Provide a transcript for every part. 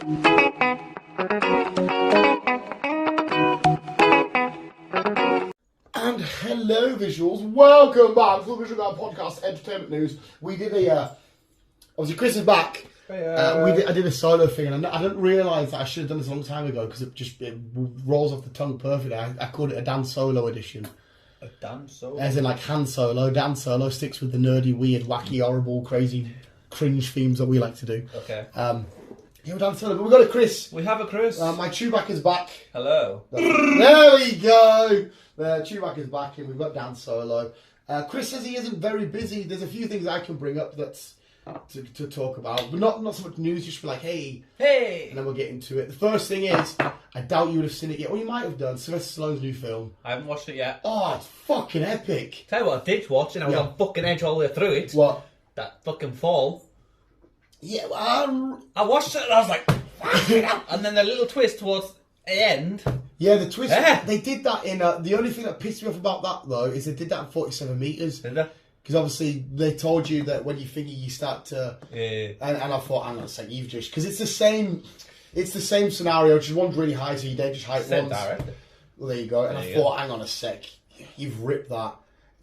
And hello, visuals. Welcome back to the Visual Guide Podcast Entertainment News. We did obviously Chris is back. I did a solo thing, and I didn't realise that I should have done this a long time ago because it rolls off the tongue perfectly. I called it a Dan Solo edition. A Dan Solo? As in like Han Solo. Dan Solo sticks with the nerdy, weird, wacky, horrible, crazy, cringe themes that we like to do. Okay. Yeah, we're Dan Solo, but we've got a Chris. We have a Chris. My Chewbacca's back. Hello. There we go. Chewbacca's back, and we've got Dan Solo. Chris says he isn't very busy. There's a few things I can bring up that's to talk about, but not so much news. Just be like, hey, and then we'll get into it. The first thing is, I doubt you would have seen it yet. Well, you might have done. Sylvester Stallone's new film. I haven't watched it yet. Oh, it's fucking epic. Tell you what I did watch, and I was on fucking edge all the way through it. What? That fucking fall. Yeah, I watched it and I was like, and then the little twist towards the end. Yeah, the twist. Yeah. They did that in. The only thing that pissed me off about that though is they did that in 47 meters. Did they? Because obviously they told you that when you figure you start to. Yeah. And I thought, hang on a second, you've just because it's the same. It's the same scenario. Just one's really high, so you don't just height ones. Director. Well, there you go. And I thought, hang on a sec, you've ripped that.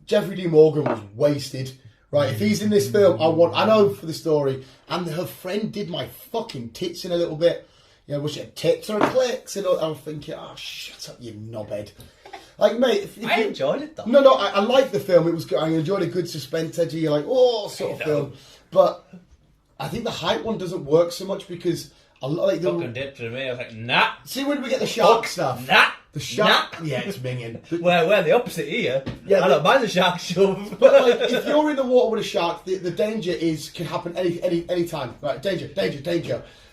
Jeffrey D. Morgan was wasted. Right, if he's in this film, I know for the story, and her friend did my fucking tits in a little bit. You know, was it tits or clicks? And I'm thinking, oh, shut up, you knobhead. Like, mate, if I enjoyed it though. No, I liked the film. It was good. I enjoyed a good suspense edgy, you're like, oh, sort of film. But I think the hype one doesn't work so much because I like the fucking did to me. I was like, nah. See when we get the shark stuff? Nah. The shark, yeah, it's minging. We're the opposite here. Yeah, I don't mind the shark shove. But like, if you're in the water with a shark, the danger can happen any time. Right, danger.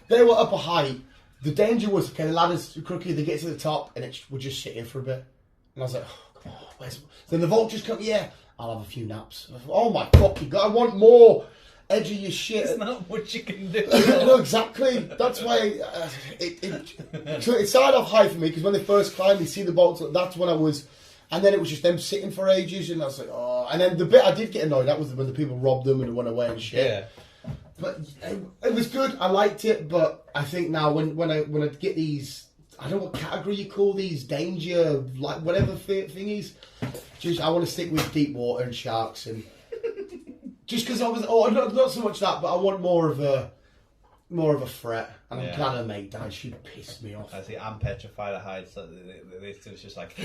They were up a height. The danger was, okay, the ladder's crooked. They get to the top, and we're just sitting for a bit. And I was like, oh, come on, where's? Then the vultures come. Yeah, I'll have a few naps. Oh my fucking god, I want more edgy your shit. It's not what you can do. No, exactly. That's why so it started off high for me because when they first climbed, they see the bolts. That's when I was, and then it was just them sitting for ages, and I was like, oh. And then the bit I did get annoyed at was when the people robbed them and went away and shit. Yeah. But it was good. I liked it, but I think now when I get these, I don't know what category you call these, danger, like whatever thingies. Just I want to stick with deep water and sharks and. Just because I was, not so much that, but I want more of a threat, and I'm glad her mate died. She pissed me off. I see. I'm petrified of heights. So it's just like,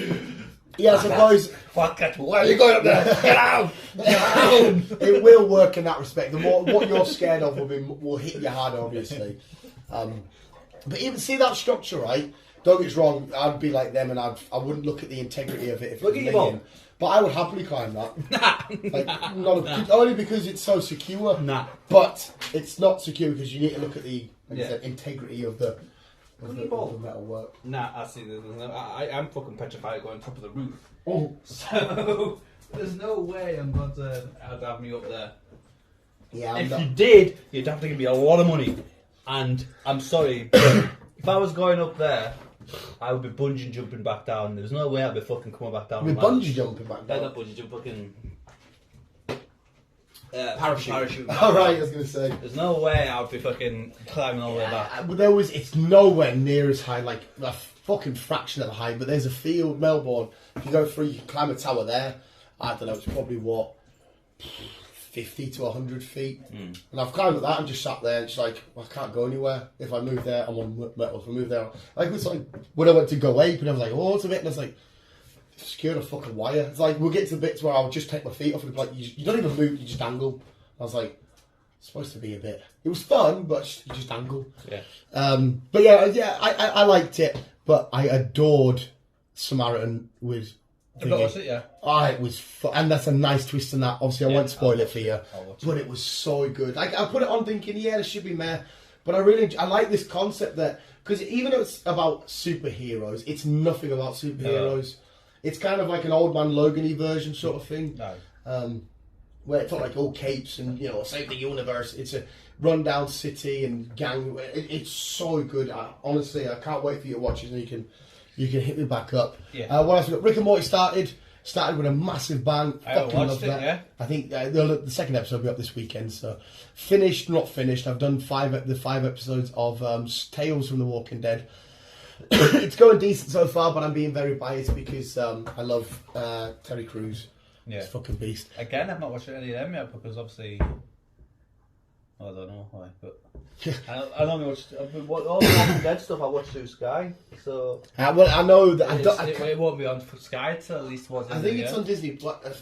yeah, I suppose. Fuck it! Where are you going up there? Get out! It will work in that respect. The more what you're scared of will hit you harder, obviously. But even see that structure, right? Don't get us wrong. I'd be like them, and I wouldn't look at the integrity of it if it was me. But I would happily climb that. Only because it's so secure. Nah. But it's not secure because you need to look at the integrity of the metal work. Nah, I see. I'm fucking petrified going on top of the roof. Oh. So there's no way I'm going to have me up there. Yeah. If you did, you'd have to give me a lot of money. And I'm sorry, but if I was going up there, I would be bungee jumping back down. There's no way I'd be fucking coming back down. With bungee jumping back down? Not bungee jump, fucking... parachute. Alright, I was going to say. There's no way I'd be fucking climbing all the way back. It's nowhere near as high, like a fucking fraction of the height, but there's a field, Melbourne. If you go through, you can climb a tower there. I don't know, it's probably 50 to 100 feet. And I've climbed at that and just sat there and just like, I can't go anywhere. If I move there, I'm on metal. If I move there, like it's like when I went to go ape and I was like, oh, it's a bit, and I was like, secured a fucking wire. It's like we'll get to the bits where I'll just take my feet off and it's like you don't even move, you just dangle. I was like, it's supposed to be a bit. It was fun, but you just dangle. Yeah. But yeah, I liked it, but I adored Samaritan with. I've not watched it, yeah. It was and that's a nice twist in that. Obviously, I won't spoil it for you, but it was so good. I put it on thinking, yeah, there should be more, but I like this concept that because even though it's about superheroes, it's nothing about superheroes. No. It's kind of like an Old Man Logan-y version sort of thing, where it's not like all capes and save the universe. It's a rundown city and gang. It's so good. Honestly, I can't wait for you to watch it and you can hit me back up. Yeah. What else we got? Rick and Morty started. Started with a massive bang. I Fucking watched loved it, that. yeah. I think the second episode will be up this weekend. So not finished. I've done the 5 episodes of Tales from the Walking Dead. It's going decent so far, but I'm being very biased because I love Terry Crews. Yeah. He's a fucking beast. Again, I've not watched any of them yet because obviously, I don't know why, but I only watched all the Walking Dead stuff. I watched through Sky, so Well, I know that it won't be on for Sky till at least towards the I end think of it's the on Disney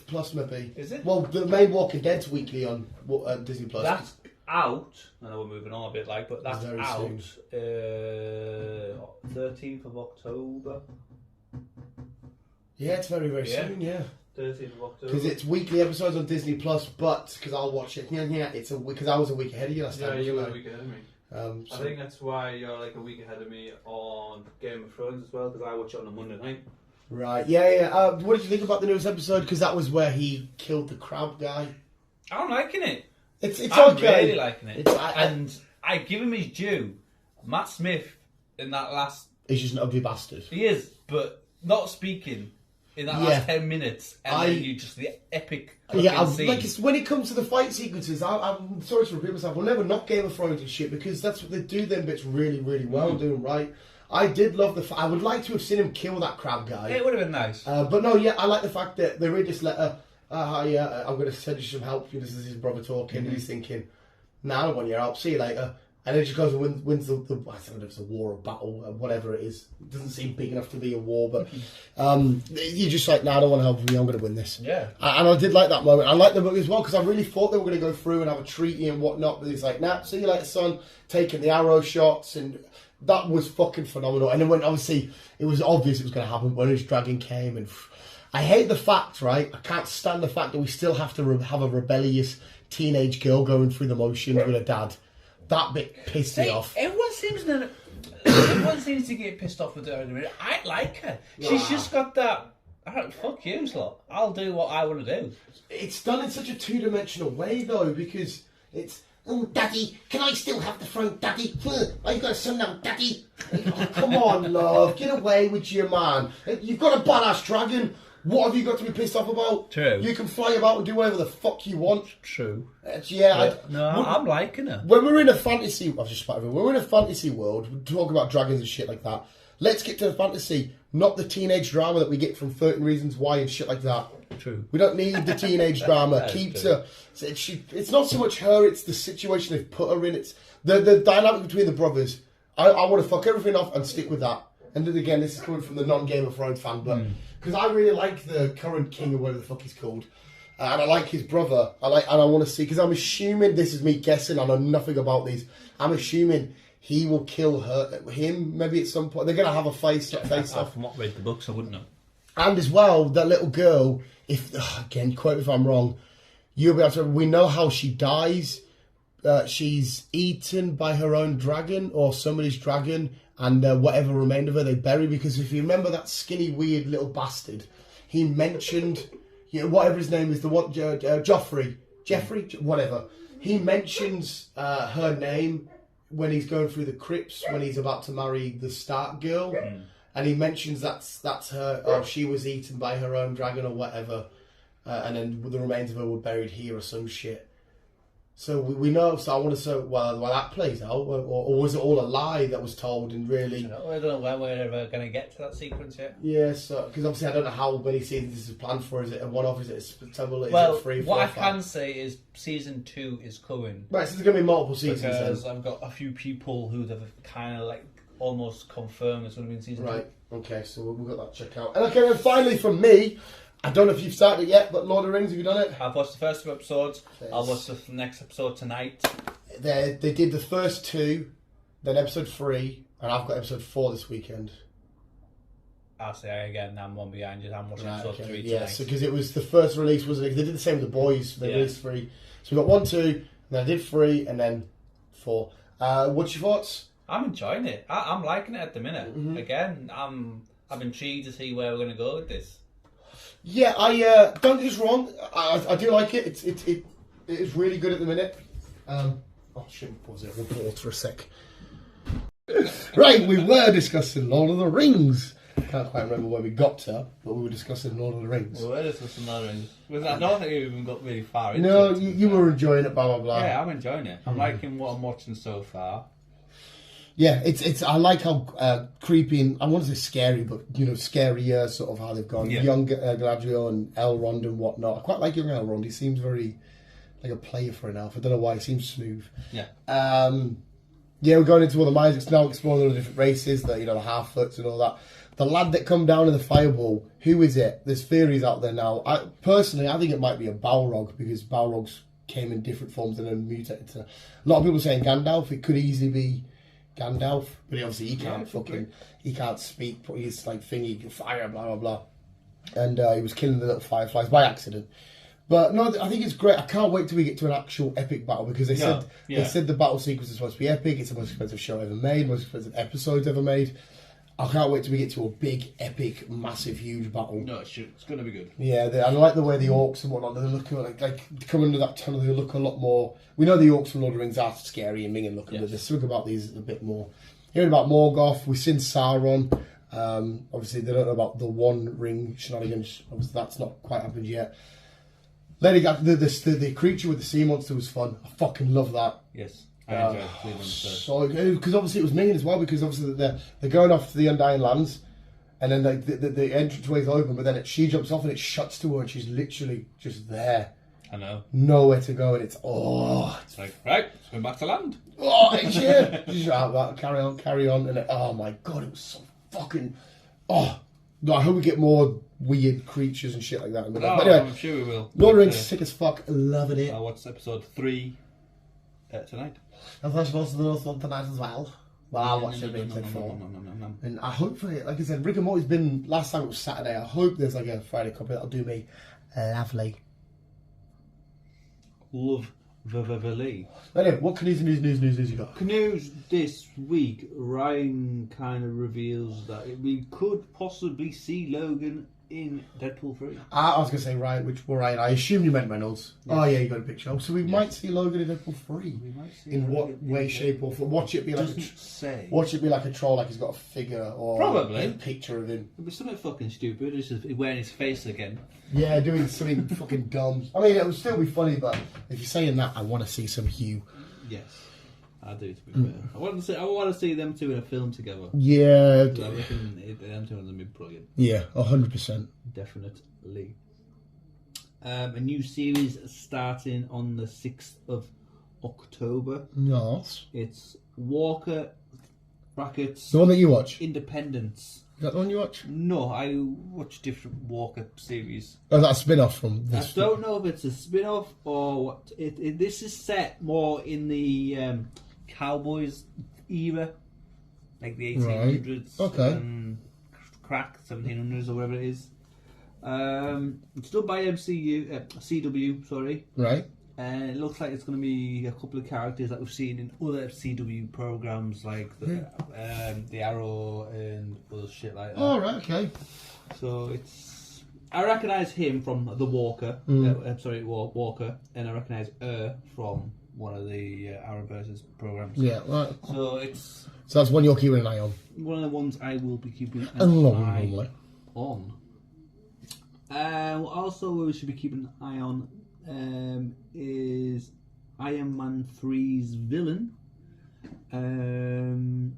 Plus, maybe. Is it? Well, the main Walking Dead's weekly on Disney Plus. That's out. I know we're moving on a bit, but that's Very out. soon. 13th of October. Yeah, it's very, very Yeah. soon, yeah. 13th of October. Because it's weekly episodes on Disney Plus, but because I'll watch it, it's because I was a week ahead of you last time. you were wasn't a week ahead of me. So I think that's why you're like a week ahead of me on Game of Thrones as well, because I watch it on a Monday night. right, yeah. What did you think about the newest episode? Because that was where he killed the crab guy. I'm liking it. It's I'm okay. really liking it. And I give him his due. Matt Smith in that last, He's just an ugly bastard. he is, but not speaking in that Yeah. last 10 minutes, and then you just the epic. Scene. Like when it comes to the fight sequences, I'm sorry to repeat myself. We'll never knock Game of Thrones and shit because that's what they do. Them bits really, really well, do them right. I did love the. I would like to have seen him kill that crab guy. It would have been nice. But no, yeah, I like the fact that they read this letter. Hi, I'm going to send you some help. This is his brother talking. And he's thinking, "Nah, I don't want your help. See you later." And then he just goes and wins the I don't know if it's a war or battle, whatever it is. It doesn't seem big enough to be a war, but you're just like, nah, I don't want to help you. I'm going to win this. Yeah. And I did like that moment. I liked the book as well because I really thought they were going to go through and have a treaty and whatnot. But he's like, nah, see you later, son. Taking the arrow shots and that was fucking phenomenal. And then when obviously it was obvious it was going to happen when his dragon came and I hate the fact, right? I can't stand the fact that we still have to have a rebellious teenage girl going through the motions with her dad. That bit pissed me off. Everyone seems to get pissed off with her. I like her. She's just got that. Fuck you, slut. I'll do what I want to do. It's done in such a two-dimensional way, though, because it's, oh, Daddy, can I still have the throne, Daddy? I've got a son now, Daddy. Oh, come on, love, get away with you, man. You've got a badass dragon. What have you got to be pissed off about? True. You can fly about and do whatever the fuck you want. True. I'm liking her. When we're in a fantasy, I've just spat everywhere. When we're in a fantasy world, we talk about dragons and shit like that. Let's get to the fantasy, not the teenage drama that we get from 13 Reasons Why and shit like that. True. We don't need the teenage drama. It's not so much her; it's the situation they've put her in. It's the dynamic between the brothers. I want to fuck everything off and stick with that. And then again, this is coming from the non-Game of Thrones fan, but because I really like the current king or whatever the fuck he's called, and I like his brother. I want to see because I'm assuming this is me guessing. I know nothing about these. I'm assuming he will kill him maybe at some point. They're gonna have a face off. I've not read the books. I wouldn't know. And as well, that little girl. Again, quote me if I'm wrong. You'll be able to. We know how she dies. She's eaten by her own dragon or somebody's dragon, and whatever remained of her they bury. Because if you remember that skinny, weird little bastard, he mentioned, whatever his name is, the one Jeffrey, whatever. He mentions her name when he's going through the crypts when he's about to marry the Stark girl, and he mentions that's her. Oh, she was eaten by her own dragon or whatever, and then the remains of her were buried here or some shit. So we know. So I want to say, well, that plays out, or was it all a lie that was told? And really, I don't know when we're ever going to get to that sequence yet. Yeah, so because obviously I don't know how many seasons this is planned for. Is it a one-off? Is it a September? Is Well, it 3, 4, what I 5? can say is season 2 is coming. Right, so there's going to be multiple seasons. Because then. I've got a few people who have kind of like almost confirmed it's going to be in season 2. Right. Okay, so we've got that checked out. And okay, and finally from me, I don't know if you've started it yet, but Lord of the Rings, have you done it? I've watched the first 2 episodes. Yes. I'll watch the next episode tonight. They did the first 2, then episode 3, and I've got episode 4 this weekend. I'll say again, I'm one behind you. I'm watching episode 3 tonight. Yeah, so because it was the first release, wasn't it? They did the same with the boys. They released 3. So we got 1, 2, and then I did 3, and then 4. What's your thoughts? I'm enjoying it. I'm liking it at the minute. Mm-hmm. Again, I'm intrigued to see where we're going to go with this. Yeah, don't get us wrong. I do like it. It is really good at the minute. Shouldn't pause it. We'll pause for a sec. Right, we were discussing Lord of the Rings. can't quite remember where we got to, but we were discussing Lord of the Rings. We were discussing Lord of the Rings. I don't think we even got really far into No, it. you were enjoying it, blah, blah, blah. Yeah, I'm enjoying it. I'm liking what I'm watching so far. Yeah, it's. I like how creepy and I want to say scary, but scarier sort of how they've gone. Yeah. Young Galadriel and Elrond and whatnot. I quite like young Elrond. He seems very like a player for an elf. I don't know why. He seems smooth. Yeah. Yeah, we're going into all the mines. It's now exploring all the different races, the half-foots and all that. The lad that come down in the fireball, who is it? There's theories out there now. I think it might be a Balrog because Balrogs came in different forms and then mutated to. A lot of people saying Gandalf. It could easily be Gandalf, but obviously he can't he can't speak. But he's like thingy fire, blah blah blah, and he was killing the little fireflies by accident. But no, I think it's great. I can't wait till we get to an actual epic battle because they said the battle sequence is supposed to be epic. It's the most expensive show ever made, most expensive episodes ever made. I can't wait till we get to a big, epic, massive, huge battle. No, it's going to be good. Yeah, I like the way the orcs and whatnot, they look like coming into that tunnel, they look a lot more. We know the orcs from Lord of the Rings are scary and minging looking, but there's something about these a bit more. Hearing about Morgoth, we've seen Sauron. Obviously, they don't know about the One Ring shenanigans. Obviously, that's not quite happened yet. Lady Gaga, the creature with the sea monster was fun. I fucking love that. Yes. I enjoyed Cleveland. So good, because obviously it was minging as well, because obviously they're going off to the Undying Lands, and then the entranceway's open, but then she jumps off and it shuts to her, and she's literally just there. I know. Nowhere to go, and it's like, right, let's go back to land. Yeah. Just out that, carry on, and oh my god, it was so fucking I hope we get more weird creatures and shit like that. But anyway, I'm sure we will. Lord of the Rings, sick as fuck, loving it. I watched episode 3 tonight. And that's supposed to do another one tonight as well. Well, I'll watch it being 4. And I hope, like I said, Rick and Morty's been, last time it was Saturday. I hope there's like a Friday copy that'll do me lovely. Love Lee. Anyway, what news you got? News this week, Ryan kind of reveals that we could possibly see Logan in Deadpool 3. I was going to say Ryan, Ryan? I assumed you meant Reynolds. Yeah. Oh yeah, you got a picture. So we might see Logan in Deadpool 3. We might see in what way, shape or form? Watch it be like watch it be like a troll, like he's got a figure or probably a picture of him. It'd be something fucking stupid. It's just wearing his face again. Yeah, doing something fucking dumb. I mean, it would still be funny, but if you're saying that, I want to see some Hugh. Yes, I do. To be fair, I want to see them two in a film together. Yeah, I reckon them two are going to be brilliant. Yeah, 100%. Definitely. A new series starting on the 6th of October. Yes. It's Walker brackets. The one that you watch. Independence. Is that the one you watch? No, I watch different Walker series. Oh, that's a spin-off from this. I don't know if it's a spin-off or what. This is set more in the Cowboys era, like the 1800s. Right. Okay. Crack 1700s or whatever it is. It's done by CW, sorry. Right. And it looks like it's going to be a couple of characters that we've seen in other CW programs, like the Arrow and other shit like that. Oh, right, okay. So I recognise him from The Walker. Walker, and I recognise her from one of the Arrowverse programs. Yeah, right. So that's one you're keeping an eye on. One of the ones I will be keeping an eye on. Also, we should be keeping an eye on is Iron Man 3's villain.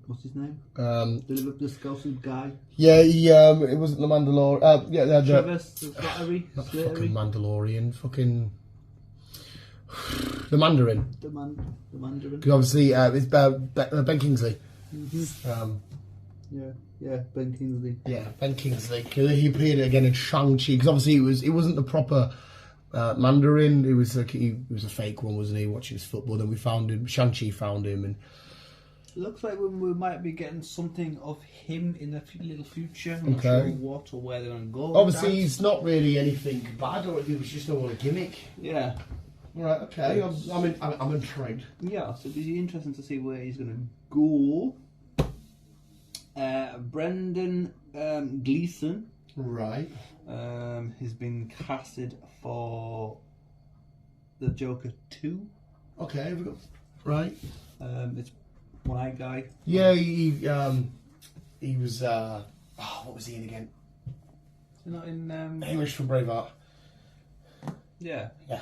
What's his name? The Scousing guy. Yeah, it wasn't the Mandalorian. Travis Slattery. Fucking Mandalorian. Fucking the Mandarin. The Mandarin. Because obviously it's Ben Kingsley. Mm-hmm. Yeah, Ben Kingsley. Yeah, Ben Kingsley. He appeared again in Shang-Chi because obviously it wasn't the proper Mandarin. It was he was a fake one, wasn't he? Watching his football, then we found him. Shang-Chi found him, and it looks like we might be getting something of him in the little future. I'm not sure what or where they're going to go. Obviously, he's not really anything bad, or it was just all a gimmick. Yeah. All right. Okay. I'm intrigued. Yeah. So it'll be interesting to see where he's going to go. Brendan Gleeson. Right. Has been casted for the Joker 2. Okay, we got right. It's one-eyed guy. Yeah, he was Oh, what was he in again? He's not in. English from Braveheart. Yeah. Yeah.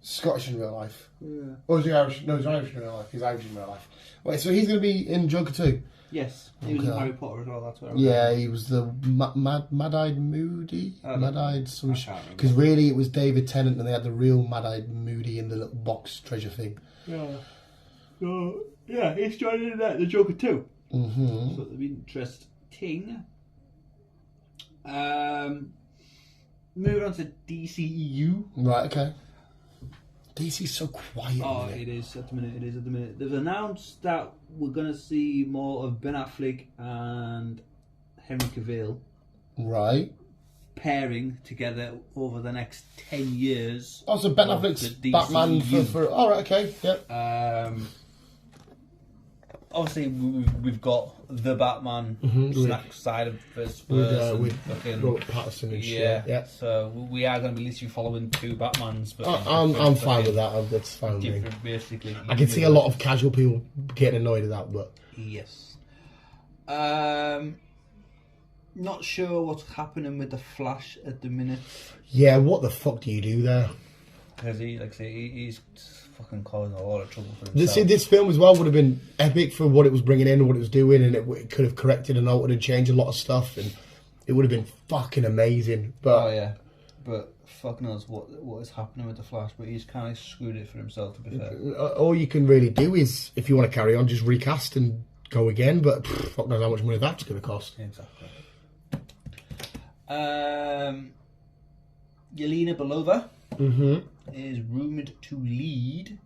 Scottish in real life. Yeah. Or is he Irish? No, he's Irish in real life. He's Irish in real life. Wait, so he's going to be in Joker too? Yes. He was in Harry Potter as well. That's where. Yeah, he was the Mad-Eyed Moody. Mad-Eyed some. Because really, it was David Tennant, and they had the real Mad-Eyed Moody in the little box treasure thing. Yeah. So yeah, he's joining the Joker too. Mm-hmm. So it'll be interesting. Moving on to DCEU. Right. Okay. DC's so quiet. Oh, it is at the minute. They've announced that we're going to see more of Ben Affleck and Henry Cavill Right. pairing together over the next 10 years. Oh, so Ben Affleck's Batman for... All right, okay, yep. Obviously, we've got the Batman side of this with Robert Pattinson and shit. Yeah. So we are going to be literally following two Batmans. But I'm fine with that. That's fine with me. Basically, I can see a lot of casual people getting annoyed at that, but... Yes. Not sure what's happening with the Flash at the minute. Yeah, what the fuck do you do there? Because he's fucking causing a lot of trouble for See, himself. this film as well would have been epic for what it was bringing in and what it was doing, and it could have corrected and altered and changed a lot of stuff, and it would have been fucking amazing. But oh yeah, but fuck knows what is happening with the Flash. But he's kind of screwed it for himself, to be fair. All you can really do is, if you want to carry on, just recast and go again. But fuck knows how much money that's going to cost. Exactly. Yelena Belova is rumoured to lead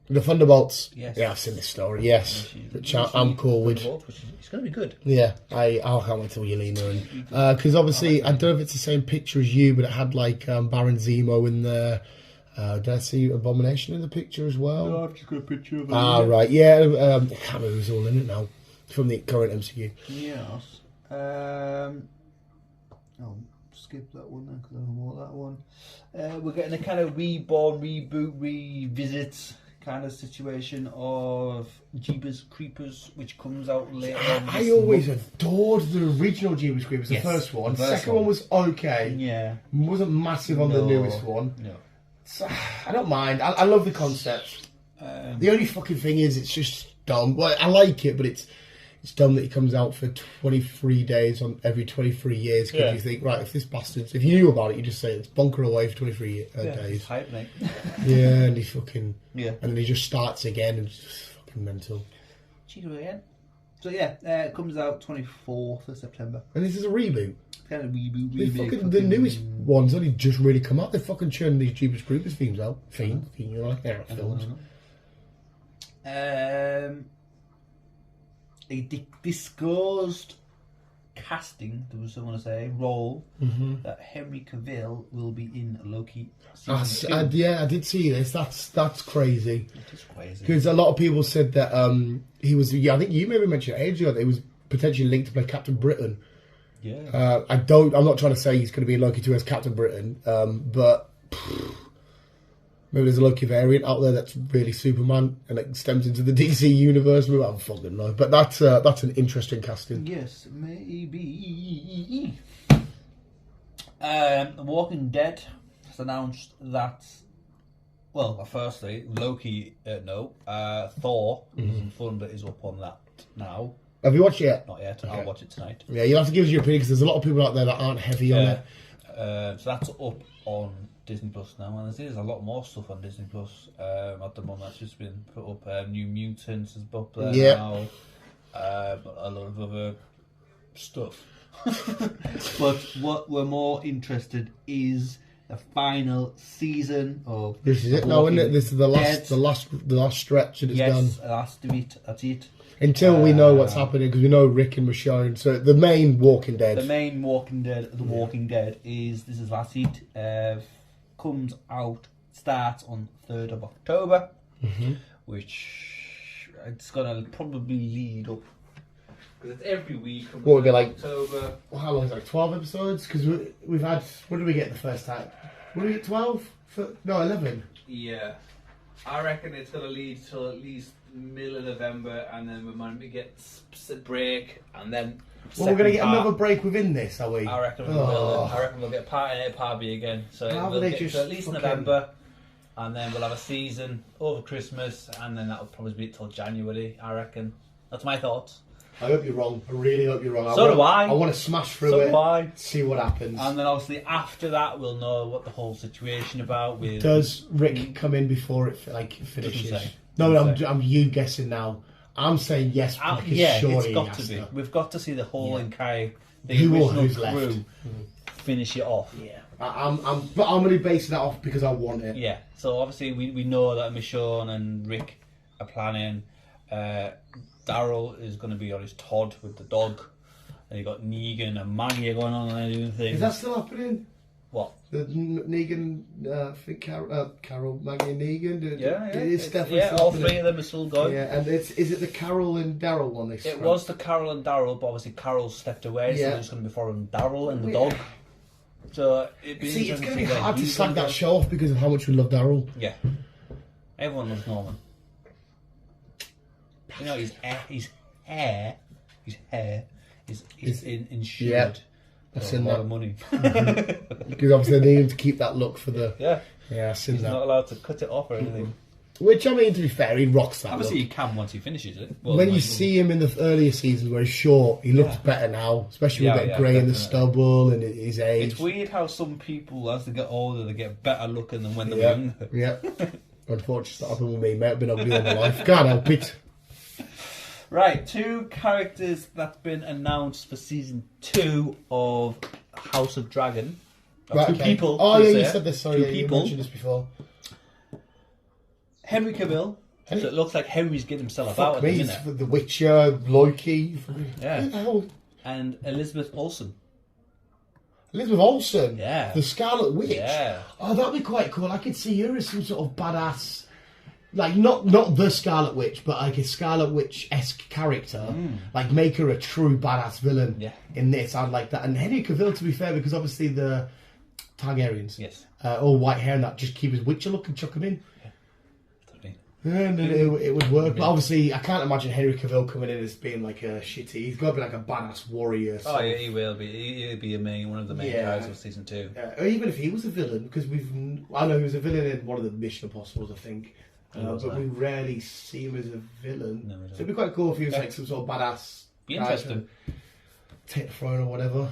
The Thunderbolts. Yes. Yeah, I've seen this story. Yes, which I'm cool with. It's going to be good. Yeah, I can't wait till Yelena, and because obviously I don't know if it's the same picture as you, but it had like Baron Zemo in there. Did I see Abomination in the picture as well? No, I've just got a picture of it. Right, yeah. I can't remember who's all in it now from the current MCU. Yes. I'll skip that one then because I don't want that one. We're getting a kind of reborn, reboot, revisit kind of situation of Jeepers Creepers, which comes out later on. I always adored the original Jeepers Creepers, the first one. The second one was okay. Yeah. Wasn't massive on the newest one. No. So, I don't mind. I love the concept. The only fucking thing is, it's just dumb. Well, I like it, but it's dumb that he comes out for 23 days on every 23 years. Because you think, right, if this bastard, if you knew about it, you just say it's bonker away for 23 days. Hype, mate. Yeah, and he fucking and then he just starts again, and it's just fucking mental. Cheater again. So yeah, it comes out 24th of September. And this is a reboot. Kind of reboot. The newest ones only just really come out. They fucking churn these Jeepers Creepers themes out. Theme, you know, like they're films. A disclosed casting, there was someone to say, role that Henry Cavill will be in Loki. Yeah, I did see this. That's crazy. It is crazy. Because a lot of people said that he was. Yeah, I think you maybe mentioned it ages ago that he was potentially linked to play Captain Britain. Yeah. I'm not trying to say he's going to be in Loki 2 as Captain Britain, but maybe there's a Loki variant out there that's really Superman and it stems into the DC universe. I don't fucking know, but that's an interesting casting. Yes, maybe. Walking Dead has announced that. Well, firstly, Loki, Thor, and Thunder is up on that now. Have you watched it yet? Not yet. Okay. I'll watch it tonight. Yeah, you'll have to give us your opinion because there's a lot of people out there that aren't heavy on it. So that's up on Disney Plus now, and there's a lot more stuff on Disney Plus at the moment. That's just been put up. New Mutants is up there now. A lot of other stuff. But what we're more interested is the final season of. This is it now, isn't it? This is the last stretch that it's done. Yes, last bit. That's it. Until we know what's happening, because we know Rick and Michonne. So the main Walking Dead. The main Walking Dead, Walking Dead is this is last it. Comes out, starts on 3rd of October, which it's gonna probably lead up. Because it's every week. What would be like? October. Well, how long is it? Like 12 episodes? Because we've had. What did we get the first time? What did we get? 12? No, 11. Yeah. I reckon it's going to lead till at least middle of November, and then we're going to get a break, and then. Well, we're going to get another break within this, are we? I reckon we will. I reckon we'll get part A, part B again. So we'll get to at least November, and then we'll have a season over Christmas, and then that'll probably be till January. I reckon. That's my thoughts. I hope you're wrong. I really hope you're wrong. So do I. I want to smash through it. See what happens. And then obviously after that, we'll know what the whole situation about with. Does Rick come in before it finishes? No, I'm you guessing now. I'm saying yes because surely it's got to be. We've got to see the whole and Kai, the who's original crew, left. finish it off. Yeah, but I'm only basing that off because I want it. Yeah. So obviously we know that Michonne and Rick are planning. Daryl is going to be on his Todd with the dog, and you got Negan and Maggie going on and they're doing things. Is that still happening? What? The Negan, I think Carol, Maggie and Negan. It's definitely all three of them are still going. Yeah, and is it the Carol and Daryl one? It was the Carol and Daryl, but obviously Carol stepped away, so they're just going to be following Daryl and the dog. So it's going to be hard to slag that show off because of how much we love Daryl. Yeah, everyone loves Norman. You know, his hair is insured. Yeah. I've seen a lot that. of money. Because obviously they need him to keep that look for the... Yeah, I've seen He's that. not allowed to cut it off or anything. Which, I mean, to be fair, he rocks that Obviously look. he can once he finishes it. When you see him in the earlier seasons where he's short, he looks better now. Especially with that grey in the stubble and his age. It's weird how some people, as they get older, they get better looking than when they were younger. Yeah. Unfortunately, it's not happened with me, mate. I've been ugly all my life. Can't help it. Right, 2 characters that's been announced for season 2 of House of Dragon. Right, 2 people. Oh yeah, you said this. Sorry, 2 people. You mentioned this before. Henry Cavill. So it looks like Henry's getting himself out at the minute. The Witcher, Loki. Yeah. And Elizabeth Olsen. Elizabeth Olsen. Yeah. The Scarlet Witch. Yeah. Oh, that'd be quite cool. I could see her as some sort of badass. Like, not the Scarlet Witch, but like a Scarlet Witch-esque character. Like, make her a true badass villain in this. I'd like that. And Henry Cavill, to be fair, because obviously the Targaryens, all white hair and that, just keep his Witcher look and chuck him in. And it would work. But obviously, I can't imagine Henry Cavill coming in as being like a shitty. He's got to be like a badass warrior. Oh, yeah, he will be. He'll be one of the main guys of season 2. Or even if he was a villain, because I know he was a villain in one of the Mission Impossibles, I think. But we rarely see him as a villain. No, so it'd be quite cool if he was like some sort of badass. Be interesting. Tit throne or whatever.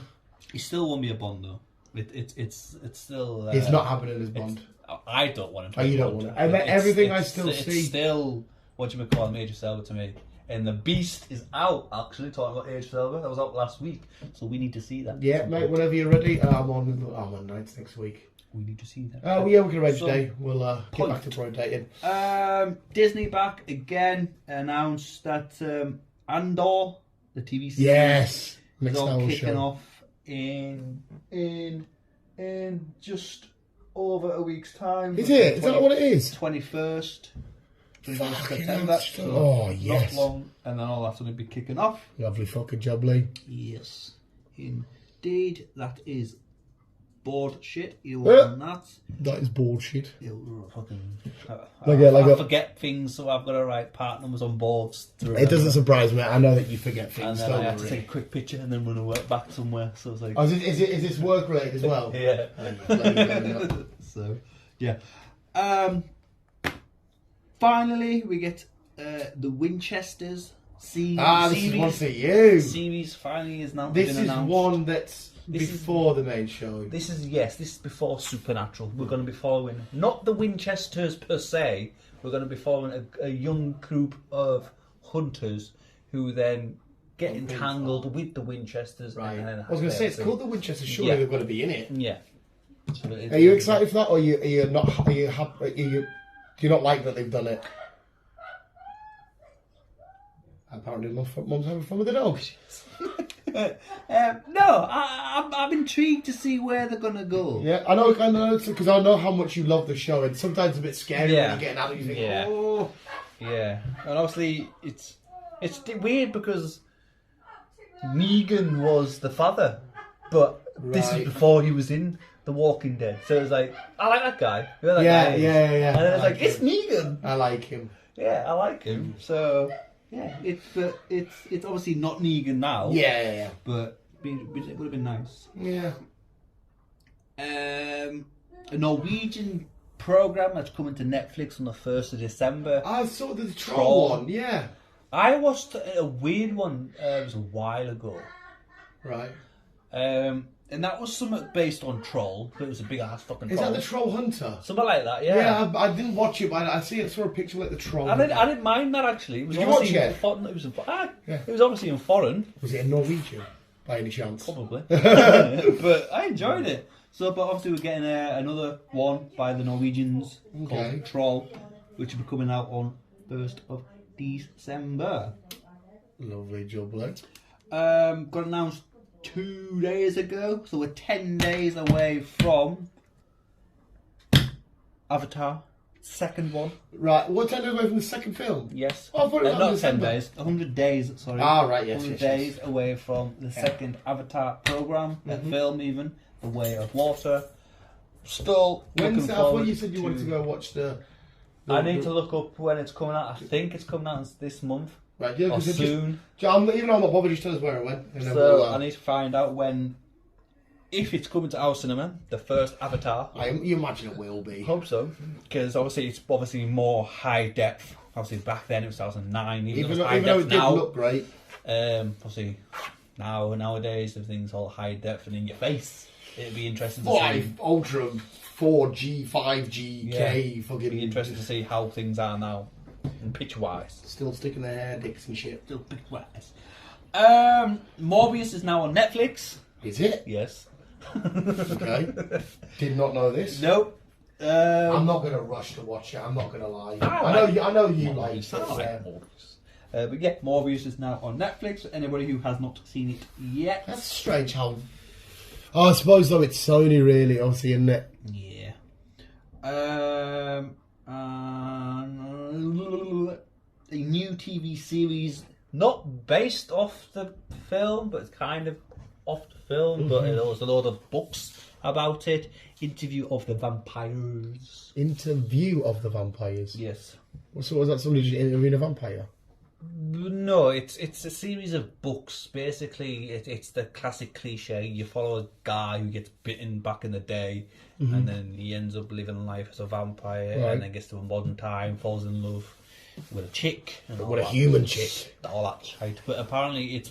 He still won't be a Bond though. It's still. It's not happening as Bond. I don't want him to. Oh, you don't want it. And everything I still see. It's still what you call Idris Elba to me. And the Beast is out. Actually, talking about Idris Elba, that was out last week. So we need to see that. Yeah, mate. Whenever you're ready, I'm on nights next week. We need to see that. Oh, yeah, we can arrange today. We'll get back to rotating. Disney back again announced that Andor, the TV series, is all kicking off in just over a week's time. Is it? Is that what it is? 21st September. Oh, yes. Not long, and then all that's going to be kicking off. Lovely fucking jubbly. Yes, indeed. That is bored shit. You want that? That is bullshit. I forget things, so I've got to write part numbers on boards. It doesn't surprise me. I know that you forget things. And then I have to take a quick picture and then run a work back somewhere. So it's like, is this work related as well? Yeah. So yeah. Finally, we get the Winchesters series. This is one for you. Series finally is now. This is one that's before the main show. This is before Supernatural. We're going to be following not the Winchesters per se. We're going to be following a young group of hunters who then get entangled with the Winchesters. Right. I was going to say it's called the Winchesters. Surely they've got to be in it. Yeah. So are you excited for that, or are you not? Do you not like that they've done it? Apparently, Mum's having fun with the dog. No, I'm intrigued to see where they're gonna go. Yeah, I know, because I know how much you love the show, and sometimes it's a bit scary when you're getting out. You think, oh, yeah, and obviously it's weird because Negan was the father, but this is before he was in The Walking Dead. So it was like, I like that guy. Who that guy is. Yeah. And then it's like, it's Negan. I like him. Yeah, I like him. So yeah, it's obviously not Negan now. Yeah. But it would have been nice. Yeah. A Norwegian program that's coming to Netflix on the 1st of December. I saw the troll one. Yeah. I watched a weird one. It was a while ago. Right. And that was something based on Troll, but it was a big ass fucking Is troll. that the Troll Hunter? Something like that, yeah. Yeah, I didn't watch it, but I saw a picture like the Troll. I didn't mind that actually. It was Did you watch obviously it? It was obviously in foreign. Was it in Norwegian, by any chance? Probably. But I enjoyed it. So, but obviously we're getting another one by the Norwegians called Troll, which will be coming out on 1st of December. Lovely jubbly. Got announced 2 days ago, so we're 10 days away from Avatar, second one. Right, what 10 days away from the second film? Yes. Oh, I thought it was not December. 10 days, 100 days, sorry. Ah, right, yes, 100 yes, days away from the second Avatar program, film even, The Way of Water. Still When's looking that? I thought forward you said you wanted to go watch the I need to look up when it's coming out. I think it's coming out this month. Right, yeah, or because soon. even though I'm not bothered, just tell us where it went. And then So we'll, I need to find out when, if it's coming to our cinema, the first Avatar. you imagine it will be. Hope so, because obviously it's more high depth. Obviously back then it was 2009, even though it did look great. Obviously nowadays everything's all high depth and in your face. It'd be interesting to see. Ultra 4G, 5G, fucking. It'd be interesting to see how things are now, in picture wise. Still sticking their hair, dicks and shit. Still picture wise. Morbius is now on Netflix. Is it? Yes. Okay. Did not know this. Nope. I'm not going to rush to watch it. I'm not going to lie. I know you like it. Morbius. But yeah, Morbius is now on Netflix. Anybody who has not seen it yet. That's strange how. Oh, I suppose though it's Sony really, obviously, isn't it? Yeah. A new TV series, not based off the film, but it's kind of off the film, but there's a lot of books about it. Interview of the Vampires. Interview of the Vampires? Yes. So was that somebody just interviewing a vampire? No, it's a series of books. Basically, it's the classic cliche. You follow a guy who gets bitten back in the day, and then he ends up living life as a vampire, and then gets to a modern time, falls in love with a chick, and what a human chick, all that shit. But apparently, it's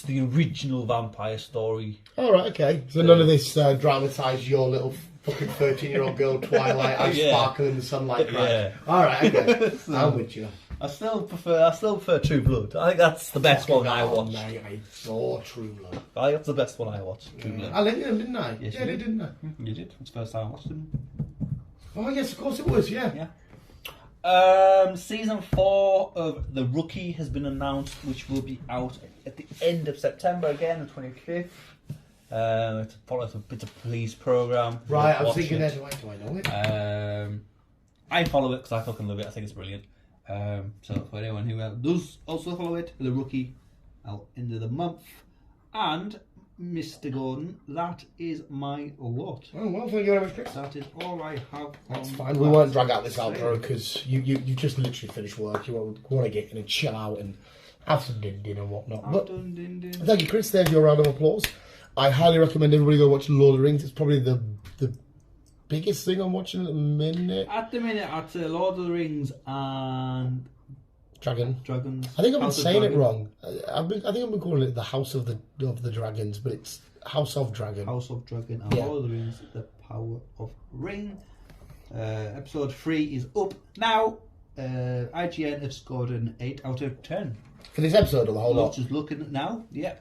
the original vampire story. All right, okay. So none of this dramatised your little fucking 13-year-old girl Twilight, I sparkle in the sunlight. Crap. Yeah. All right, okay. I'm with you. I still prefer True Blood. I think that's the best one I watched. Mate, I saw True Blood. I think that's the best one I watched. True Blood. I linked them, didn't I? Yes, yeah, didn't I? You did. It's the first time I watched them. Oh yes, of course it was. Yeah. Season 4 of The Rookie has been announced, which will be out at the end of September again, the 25th. It's a police program. Right, I was thinking that. Do I know it? I follow it because I fucking love it. I think it's brilliant. So for anyone who does also follow it, The Rookie, out end of the month. And Mr. Gordon, that is my lot. Oh well, thank you very much, Chris. That is all I have. That's fine. We won't drag out this outro because you just literally finished work. You want to get in and chill out and have some din and whatnot. But thank you, Chris. There's your round of applause. I highly recommend everybody go watch Lord of the Rings. It's probably the biggest thing I'm watching at the minute. At the minute, I'd say Lord of the Rings and Dragons. I think I've been saying it wrong. I think I've been calling it the House of the Dragons, but it's House of Dragon. House of Dragon and Lord of the Rings, The Power of Ring. Episode 3 is up now. IGN have scored an 8 out of 10. For this episode or the whole lot? Just looking at now, yeah.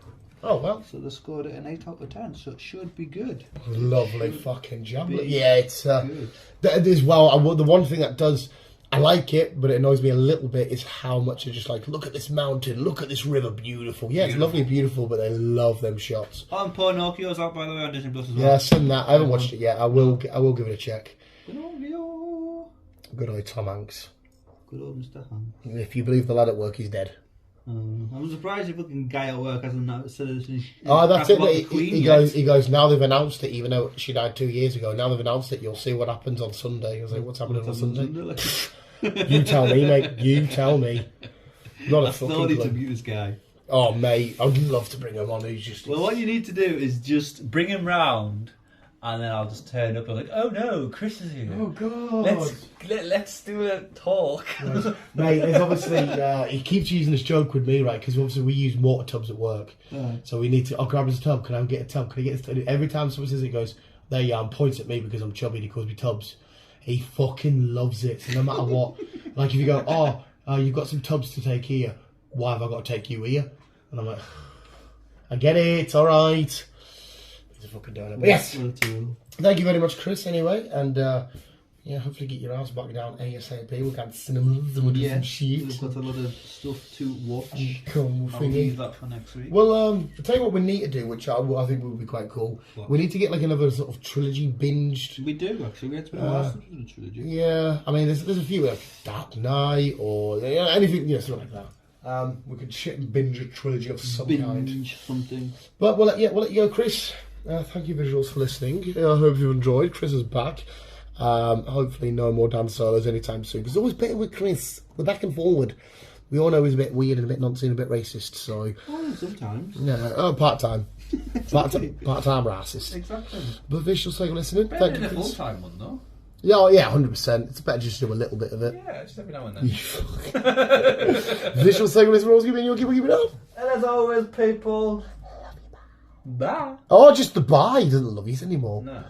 Oh, well. So they scored it an 8 out of 10, so it should be good. Lovely fucking job. Yeah, it's good. As well, the one thing that does, I like it, but it annoys me a little bit, is how much they're just like, look at this mountain, look at this river, beautiful. Yeah, it's lovely, beautiful, but they love them shots. Pinocchio's out, by the way, on Disney Plus as well. Yeah, I've seen that. I haven't watched it yet. I will give it a check. Pinocchio. Good old Tom Hanks. Good old Mr. Hanks. If you believe the lad at work, he's dead. I'm surprised if fucking guy at work hasn't said it. Oh, that's it. He goes, now they've announced it, even though she died 2 years ago. Now they've announced it, you'll see what happens on Sunday. I was like, what's happening on Sunday? You tell me, mate. You tell me. Not a I still fucking need to clue. mute this guy. Oh, mate, I'd love to bring him on. He's just... Well, what you need to do is just bring him round, and then I'll just turn up and like, oh no, Chris is here. Oh, God. Let's do a talk. Right. Mate, there's obviously... he keeps using this joke with me, right? Because obviously we use water tubs at work. So we need to... I'll grab his tub. Can I get a tub? Can I get a tub? Every time someone says it, he goes, there you are, and points at me because I'm chubby and he calls me tubs. He fucking loves it. So no matter what... Like if you go, you've got some tubs to take here. Why have I got to take you here? And I'm like, I get it, alright. He's a fucking donut. But yes, thank you very much, Chris, anyway. And hopefully get your ass back down ASAP. We'll go to cinemas and we'll do some shit. We've got a lot of stuff to watch. Cool, I'll leave that for next week. Well, I'll tell you what we need to do, which I think would be quite cool. What? We need to get like another sort of trilogy binged. We do, actually. We had to be last in a trilogy. Yeah, I mean, there's a few like Dark Knight or anything, something like that. We could shit and binge a trilogy of some kind. Binge something. But we'll let you go, Chris. Thank you, visuals, for listening. I hope you've enjoyed. Chris is back. Hopefully, no more Dan solos anytime soon. Because it's always better with Chris. We're back and forward. We all know he's a bit weird and a bit nonsense and a bit racist. So Sometimes. Yeah, part time, part time racist. Exactly. But visuals, thank you for listening. Better Thank than you, a Chris. full-time one, though. Yeah, 100%. It's better just to do a little bit of it. Yeah, just every now and then. Visual segments for all giving you keep it up. And as always, people, bye. Oh, just the bye. He doesn't love you anymore. No.